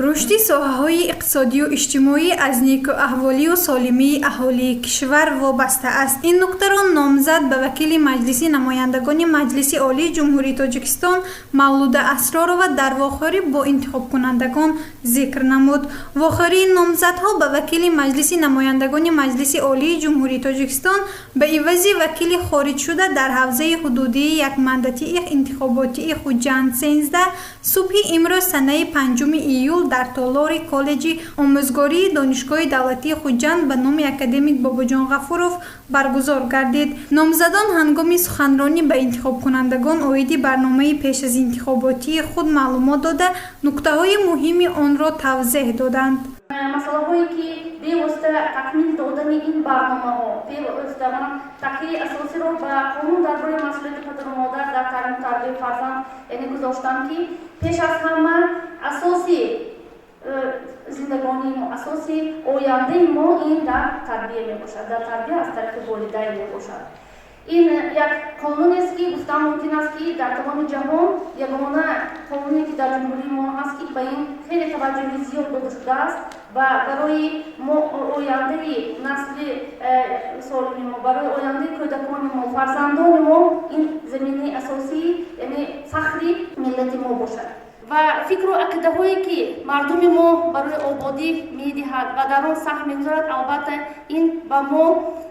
рушди соҳаҳои иқтисодию иҷтимоӣ аз неку аҳволию солимии аҳолии кишвар вобаста аст. Ин нуктаро номзад ба вакили Маҷлиси намояндагони Маҷлиси Олии Ҷумҳурии Тоҷикистон Мавлуда Асророва дар вохӯрӣ бо интихобкунандагон зикр намуд. Вохӯрии номзадҳо ба вакили Маҷлиси намояндагони Маҷлиси Олии Ҷумҳурии Тоҷикистон ба ивази вакили хориҷшуда дар ҳавзаи ҳудудии якмандатии интихоботии Хуҷанд 13 субҳи имрӯз санаи 5 июл дар толори коллеҷи омӯзгории донишгоҳи давлатии Хуҷанд ба номи академик Бобоҷон Ғафуров баргузор гардид. Номзадон ҳангоми суханронӣ ба интихобкунандагон оиди барномаи пешазинтихоботии худ маълумот дода, нуктаҳои муҳими онро тавзеҳ доданд. Масъалаҳое ки бевосита такмил додани ин барномаҳо, бевосита ман такъиқи асосиро ба қонун дар бораи масъулияти падару модар дар таълиму тарбияи фарзанд гузоштам ки пеш аз ҳама асоси зиндагонии мо, асоси ояндаи мо ин дар тарбия мебошад, дар тарбия аз тариқи волидайн мебошад. ин як қонунест ки гуфтан мумкин аст ки дар тамоми ҷаҳон ягона қонуне ки дар ҷумҳурии мо ҳаст ки ба ин хеле таваҷҷӯҳи зиёд дода шудааст ва барои мо ояндаи насли солими мо, барои ояндаи кӯдакони мо, фарзандони мо ин заминаи асосии, яъне фахри миллати мо бошад. ва фикру ақидаҳое ки мардуми мо барои ободӣ медиҳад ва дар он саҳм мегузорад, албатта ин ба мо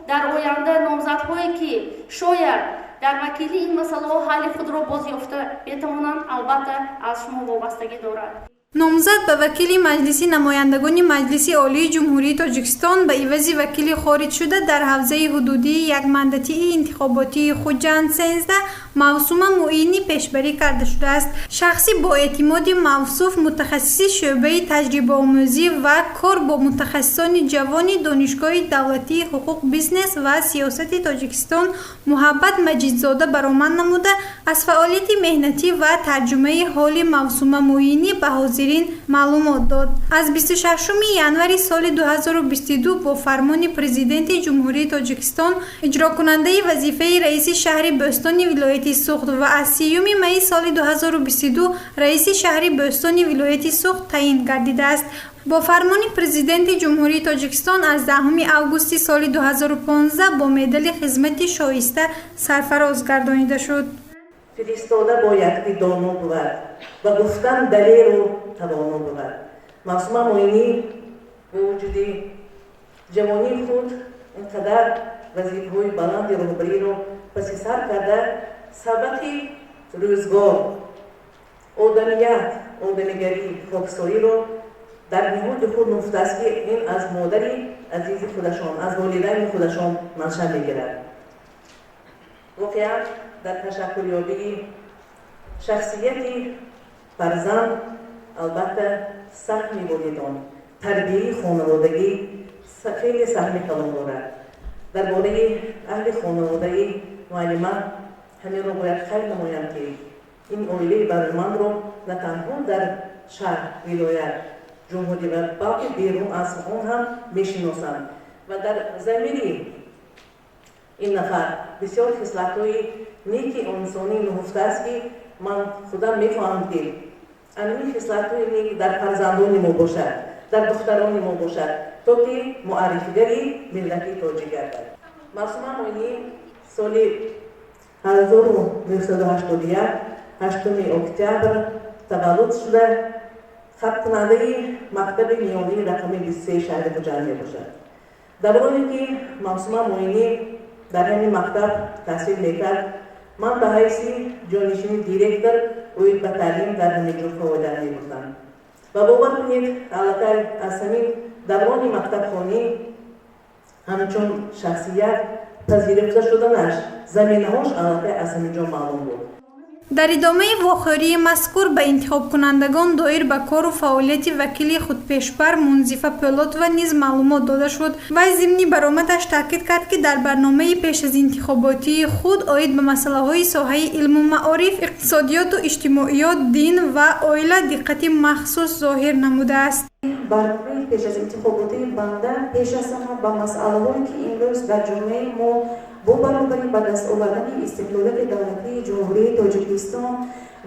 дар оянда номзадҳое ки шояд дар вакили ин масъалаҳо ҳалли худро боз ёфта метавонанд, албатта аз шумо вобастагӣ дорад. номзад ба вакили Маҷлиси намояндагони Маҷлиси Олии Ҷумҳурии Тоҷикистон ба ивази вакили хориҷшуда дар ҳавзаи ҳудудии якмандатии интихоботии Хуҷанд 13 Мавсума Муинӣ пешбарӣ карда шудааст. шахси боэътимоди мавсуф, мутахассиси шӯъбаи таҷрибаомӯзӣ ва кор бо мутахассисони ҷавони Донишгоҳи давлатии ҳуқуқ, бизнес ва сиёсати Тоҷикистон Муҳаббат Маҷидзода баромад намуда, аз фаъолияти меҳнатӣ ва тарҷумаи ҳоли Мавсума Муинӣ ба ҳозирин маълумот дод. аз 26 январи соли 2022 бо фармони Президенти Ҷумҳурии Тоҷикистон иҷрокунандаи вазифаи раиси шаҳри Бӯстони вилояти Суғд ва аз 30 майи соли 2022 раиси шаҳри Бӯстони вилояти Суғд таъин гардидааст. бо фармони Президенти Ҷумҳурии Тоҷикистон аз 10 августи соли 2015 бо медали хизмати шоиста сарфароз гардонида шуд. фиристода бояд ки доно буд ва гуфтан далеру тавоно буд. Мавсума Муинӣ бо вуҷуди ҷавонии худ инқадар вазифаҳои баланди роҳбариро паси сар карда, сабаки рӯзгор, одамият, одамигарӣ, хоксориро дар ниҳоди худ муфтааст ки ин аз модари азизи худашон, аз волидайни худашон маншаъ мегирад. воқеан дар ташаккурёбии шахсияти фарзанд албатта саҳми волидон, тарбияи хонаводагӣ хеле саҳми калон дорад. дар бораи аҳли хонаводаи муаллима ҳамеро бояд хайр намоям ки ин оилаи баромандро на танҳо дар шаҳр, вилоят, ҷумҳурӣ ва балки берун аз он ҳам мешиносанд ва дар замири ин нафар бисёр хислатҳои неки инсонӣ нуҳуфтааст ки ман худам мефаҳмам ки анин хислатҳои неки дар фарзандони мо бошад, дар духтарони мо бошад, то ки муаррифигари миллати тоҷик гардад. Мавсума Муинӣ соли 1981 8 октябр таваллуд шуда хаттикунандаи мактаби миёнии рақами 23 шаҳри Хуҷанд мебошад. давроне ки Мавсума Муинӣ дар ҳамин мактаб таҳсил мекард, ман ба ҳайси ҷонишини директор оид ба таълим дар ҳаминҷо фаъолият мебурдам ва бовар кунед, аллакай аз ҳамин даврони мактабхонӣ ҳамчун шахсият пазирифта шуданаш, заминаҳош аллакай аз ҳаминҷо маълум буд. дар идомаи вохӯрии мазкур ба интихобкунандагон доир ба кору фаъолияти вакили худпешбар Мунзифа Пӯлотова низ маълумот дода шуд. вай зимни баромадаш таъкид кард ки дар барномаи пешазинтихоботии худ оид ба масъалаҳои соҳаи илму маориф, иқтисодиёту иҷтимоиёт, дин ва оила диққати махсус зоҳир намудааст. барномаи пешазинтихоботии банда пеш аз ҳама ба масъалаҳое ки имрӯз дар ҷомеаи мо бо баробари ба даст овардани истиқлолияти давлатии ҷумҳурии тоҷикистон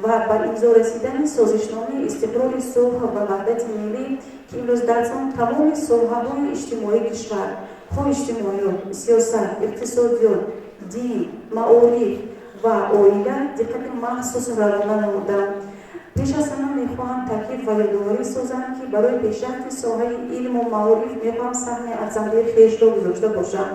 ва ба имзо расидани созишномаи истиқрори сулҳ ва ваҳдати миллӣ ки имрӯз дар он тамоми соҳаҳои иҷтимоии кишвар хоҳ иҷтимоиёт, сиёсат, иқтисодиёт, дин, маориф ва оила диққати махсус равона намуданд. пеш аз ҳама мехоҳам таъкид ва ёдоварӣ созам ки барои пешрафти соҳаи илму маориф мехоҳам саҳми афзалии хешро гузошта бошам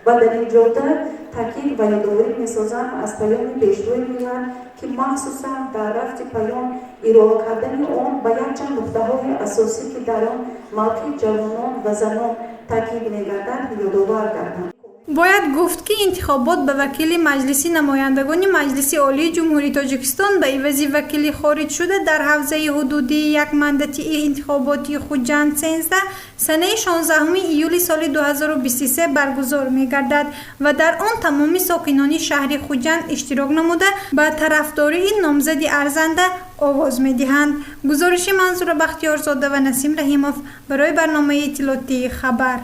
ва дар ин ҷода таъкид ва ёдоварӣ месозам аз паёми пешрои миллат ки махсусан дар рафти паём ироа кардани он ба якчанд нуқтаҳои асосӣ ки дар он мавқеи ҷавонон ва занон таъкид мегардад ёдовар гардам. бояд гуфт ки интихобот ба вакили маҷлиси намояндагони маҷлиси олии ҷумҳурии тоҷикистон ба ивази вакили хориҷшуда дар ҳавзаи ҳудудии якмандатии интихоботии хуҷанд 13 санаи 16 июли соли 2023 баргузор мегардад ва дар он тамоми сокинони шаҳри хуҷанд иштирок намуда ба тарафдории номзади арзанда овоз медиҳанд. гузориши манзура бахтиёрзода ва насим раҳимов барои барномаи иттилоотии хабар.